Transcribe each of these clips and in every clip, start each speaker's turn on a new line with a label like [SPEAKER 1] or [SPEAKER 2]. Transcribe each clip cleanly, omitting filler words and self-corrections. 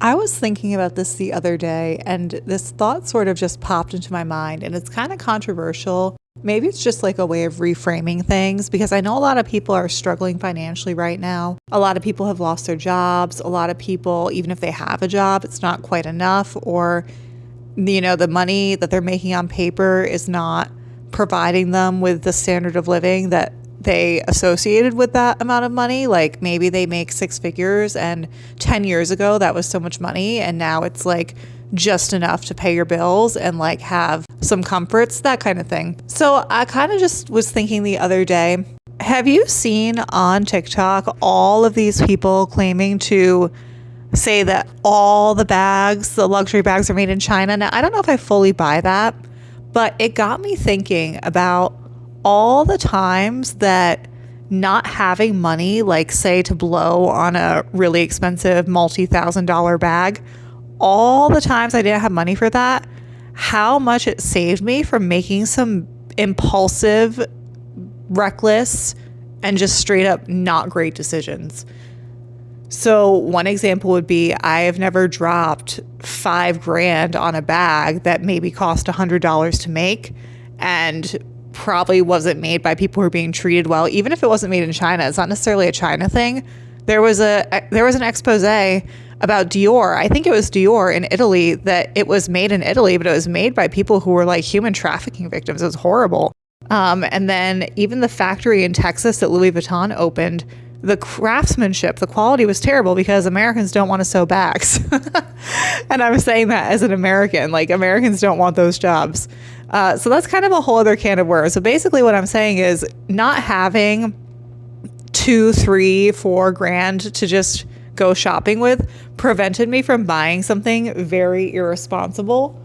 [SPEAKER 1] I was thinking about this the other day, and this thought sort of just popped into my mind, and it's kind of controversial. Maybe it's just like a way of reframing things because I know a lot of people are struggling financially right now. A lot of people have lost their jobs. A lot of people, even if they have a job, it's not quite enough, or, the money that they're making on paper is not providing them with the standard of living that they associated with that amount of money. Like maybe they make six figures and 10 years ago that was so much money and now it's like just enough to pay your bills and like have some comforts, that kind of thing. So I kind of just was thinking the other day, have you seen on TikTok all of these people claiming to say that all the luxury bags are made in China? Now, I don't know if I fully buy that, but it got me thinking about all the times that not having money, like say to blow on a really expensive multi-$1,000 bag, all the times I didn't have money for that, how much it saved me from making some impulsive, reckless, and just straight up not great decisions. So one example would be I have never dropped $5,000 on a bag that maybe cost $100 to make and probably wasn't made by people who are being treated well. Even if it wasn't made in China, it's not necessarily a China thing. There was an expose about Dior. I think it was Dior in Italy, that it was made in Italy, but it was made by people who were like human trafficking victims. It was horrible. And then even the factory in Texas that Louis Vuitton opened, the craftsmanship, the quality was terrible because Americans don't want to sew bags. And I'm saying that as an American, like Americans don't want those jobs. So that's kind of a whole other can of worms. So basically what I'm saying is not having $2, $3, $4,000 to just go shopping with prevented me from buying something very irresponsible.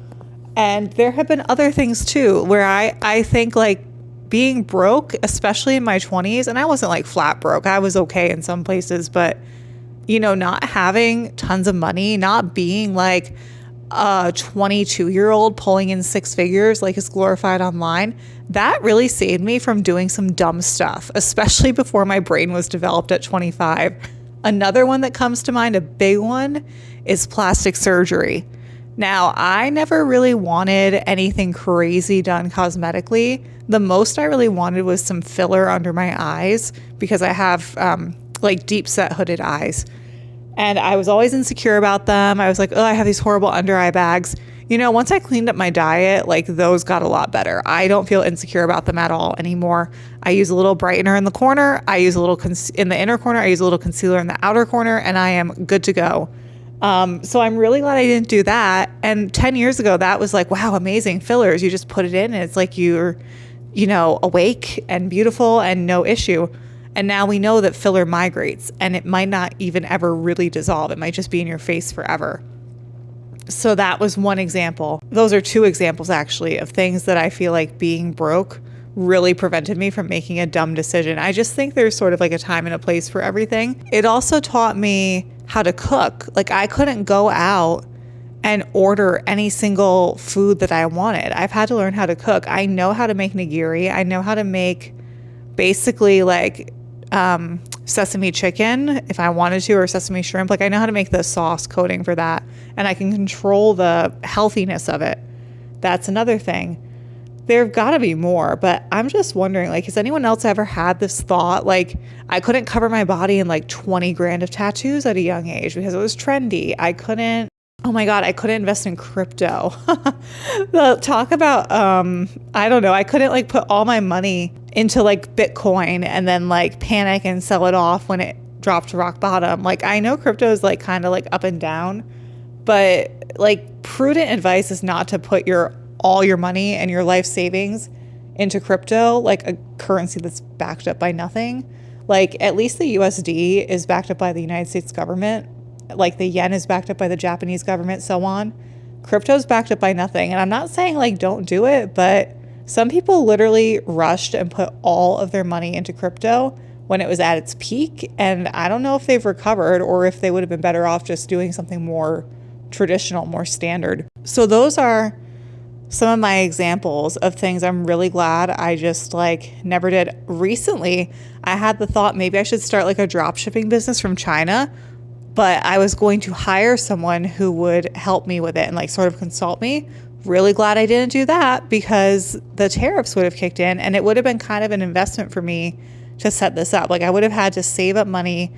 [SPEAKER 1] And there have been other things too, where I think like being broke, especially in my 20s, and I wasn't like flat broke. I was okay in some places, but not having tons of money, not being like a 22-year-old pulling in six figures like is glorified online, that really saved me from doing some dumb stuff, especially before my brain was developed at 25. Another one that comes to mind, a big one, is plastic surgery. Now, I never really wanted anything crazy done cosmetically. The most I really wanted was some filler under my eyes because I have like deep set hooded eyes. And I was always insecure about them. I was like, oh, I have these horrible under eye bags. Once I cleaned up my diet, like those got a lot better. I don't feel insecure about them at all anymore. I use a little brightener in the corner. I use a little in the inner corner. I use a little concealer in the outer corner, and I am good to go. So I'm really glad I didn't do that. And 10 years ago, that was like, wow, amazing fillers. You just put it in and it's like you're, awake and beautiful and no issue. And now we know that filler migrates and it might not even ever really dissolve. It might just be in your face forever. So that was one example. Those are two examples actually of things that I feel like being broke really prevented me from making a dumb decision. I just think there's sort of like a time and a place for everything. It also taught me how to cook. Like I couldn't go out and order any single food that I wanted. I've had to learn how to cook. I know how to make nigiri. I know how to make basically like sesame chicken if I wanted to, or sesame shrimp. Like I know how to make the sauce coating for that, and I can control the healthiness of it. That's another thing. There've got to be more, but I'm just wondering, like, has anyone else ever had this thought? Like, I couldn't cover my body in like 20 grand of tattoos at a young age because it was trendy. I couldn't invest in crypto. Talk about, I don't know. I couldn't like put all my money into like Bitcoin and then like panic and sell it off when it dropped to rock bottom. Like I know crypto is like kind of like up and down, but like prudent advice is not to put all your money and your life savings into crypto, like a currency that's backed up by nothing. Like at least the USD is backed up by the United States government. Like the yen is backed up by the Japanese government, so on. Crypto's backed up by nothing. And I'm not saying like don't do it, but some people literally rushed and put all of their money into crypto when it was at its peak. And I don't know if they've recovered or if they would have been better off just doing something more traditional, more standard. So those are some of my examples of things I'm really glad I just like never did. Recently, I had the thought maybe I should start like a drop shipping business from China. but I was going to hire someone who would help me with it and like sort of consult me. Really glad I didn't do that because the tariffs would have kicked in and it would have been kind of an investment for me to set this up. Like I would have had to save up money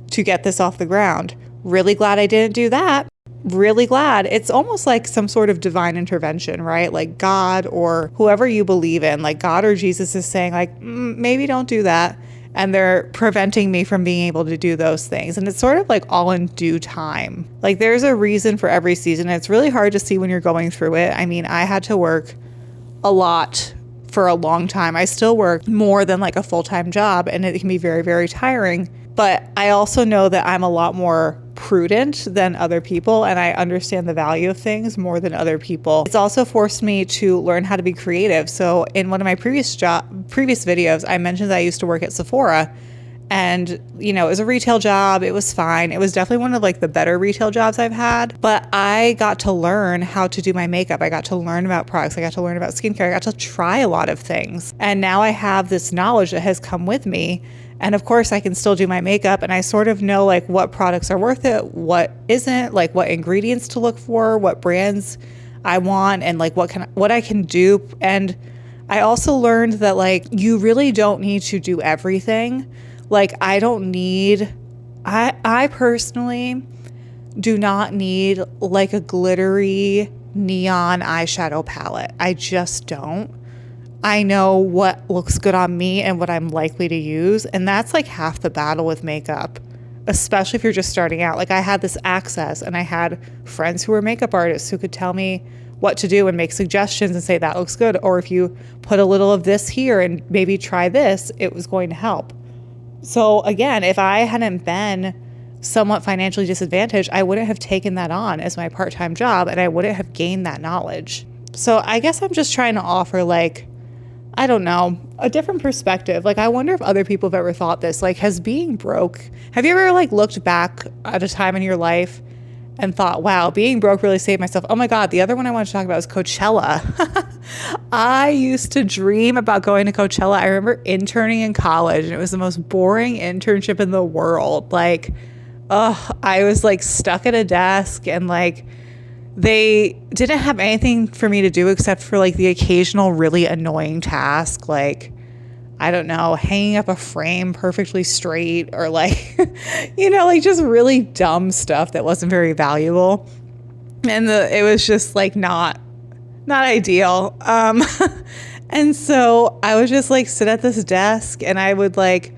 [SPEAKER 1] to get this off the ground. Really glad I didn't do that. Really glad. It's almost like some sort of divine intervention, right? Like God or whoever you believe in, like God or Jesus is saying like, maybe don't do that. And they're preventing me from being able to do those things. And it's sort of like all in due time. Like there's a reason for every season. It's really hard to see when you're going through it. I mean, I had to work a lot for a long time. I still work more than like a full-time job and it can be very, very tiring. But I also know that I'm a lot more prudent than other people and I understand the value of things more than other people. It's also forced me to learn how to be creative. So in one of my previous videos, I mentioned that I used to work at Sephora and, you know, it was a retail job. It was fine. It was definitely one of like the better retail jobs I've had, but I got to learn how to do my makeup. I got to learn about products. I got to learn about skincare. I got to try a lot of things. And now I have this knowledge that has come with me. And of course I can still do my makeup and I sort of know like what products are worth it, what isn't, like what ingredients to look for, what brands I want and like what I can do. And I also learned that like you really don't need to do everything. Like I personally do not need like a glittery neon eyeshadow palette. I just don't. I know what looks good on me and what I'm likely to use. And that's like half the battle with makeup, especially if you're just starting out. Like I had this access and I had friends who were makeup artists who could tell me what to do and make suggestions and say that looks good. Or if you put a little of this here and maybe try this, it was going to help. So again, if I hadn't been somewhat financially disadvantaged, I wouldn't have taken that on as my part-time job and I wouldn't have gained that knowledge. So I guess I'm just trying to offer like, I don't know, a different perspective. Like, I wonder if other people have ever thought this. Like, have you ever like looked back at a time in your life and thought, wow, being broke really saved myself? Oh my God, the other one I want to talk about is Coachella. I used to dream about going to Coachella. I remember interning in college and it was the most boring internship in the world. Like, I was like stuck at a desk and like, they didn't have anything for me to do except for like the occasional really annoying task, like, I don't know, hanging up a frame perfectly straight or like, you know, like just really dumb stuff that wasn't very valuable. And it was just like not ideal. And so I would just like sit at this desk and I would like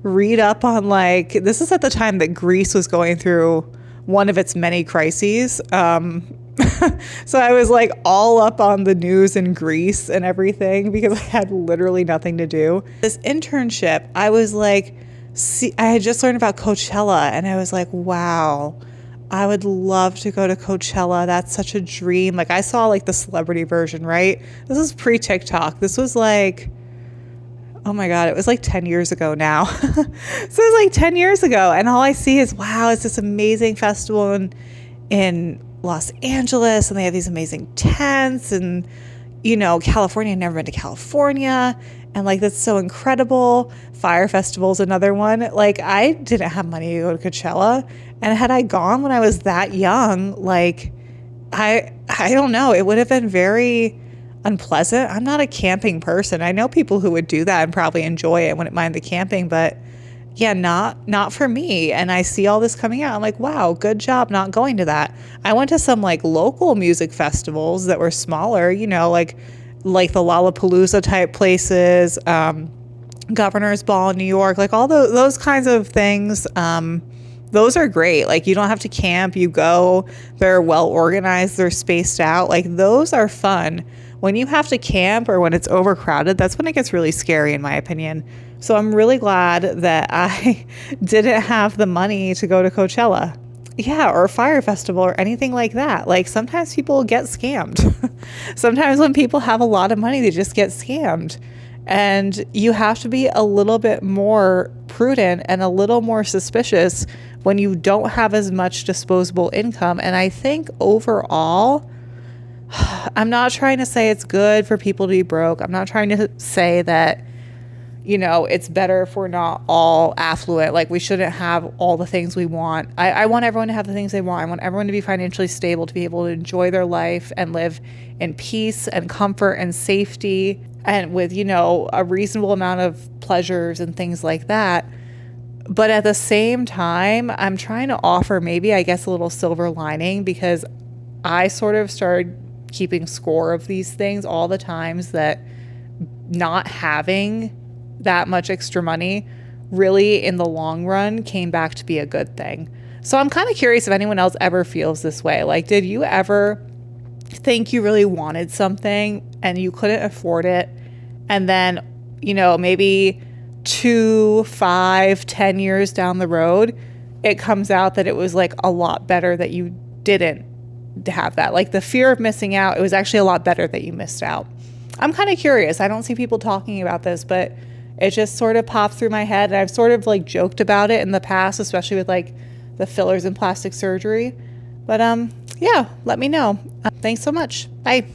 [SPEAKER 1] read up on like, this is at the time that Greece was going through one of its many crises. So I was like all up on the news in Greece and everything because I had literally nothing to do. This internship, I was like, I had just learned about Coachella and I was like, wow, I would love to go to Coachella. That's such a dream. Like I saw like the celebrity version, right? This was pre-TikTok. This was like, oh my God, it was like 10 years ago now. So it was like 10 years ago. And all I see is, wow, it's this amazing festival in Los Angeles. And they have these amazing tents and, you know, California. I've never been to California. And like, that's so incredible. Fire Festival is another one. Like I didn't have money to go to Coachella. And had I gone when I was that young, like, I don't know, it would have been very unpleasant. I'm not a camping person. I know people who would do that and probably enjoy it, wouldn't mind the camping, but yeah, not for me. And I see all this coming out. I'm like, wow, good job not going to that. I went to some like local music festivals that were smaller, you know, like the Lollapalooza type places, Governor's Ball in New York, like all those kinds of things. Those are great. Like you don't have to camp, you go, they're well organized, they're spaced out. Like those are fun. When you have to camp or when it's overcrowded, that's when it gets really scary in my opinion. So I'm really glad that I didn't have the money to go to Coachella. Yeah, or Fire Festival or anything like that. Like sometimes people get scammed. Sometimes when people have a lot of money, they just get scammed. And you have to be a little bit more prudent and a little more suspicious when you don't have as much disposable income. And I think overall, I'm not trying to say it's good for people to be broke. I'm not trying to say that, it's better if we're not all affluent. Like, we shouldn't have all the things we want. I want everyone to have the things they want. I want everyone to be financially stable, to be able to enjoy their life and live in peace and comfort and safety and with, a reasonable amount of pleasures and things like that. But at the same time, I'm trying to offer maybe, I guess, a little silver lining, because I sort of started keeping score of these things, all the times that not having that much extra money really in the long run came back to be a good thing. So I'm kind of curious if anyone else ever feels this way. Like, did you ever think you really wanted something and you couldn't afford it, and then, maybe 2, 5, 10 years down the road, it comes out that it was like a lot better that you didn't have that? Like, the fear of missing out, it was actually a lot better that you missed out. I'm kind of curious. I don't see people talking about this, but it just sort of popped through my head. And I've sort of like joked about it in the past, especially with like the fillers and plastic surgery. But yeah, let me know. Thanks so much. Bye.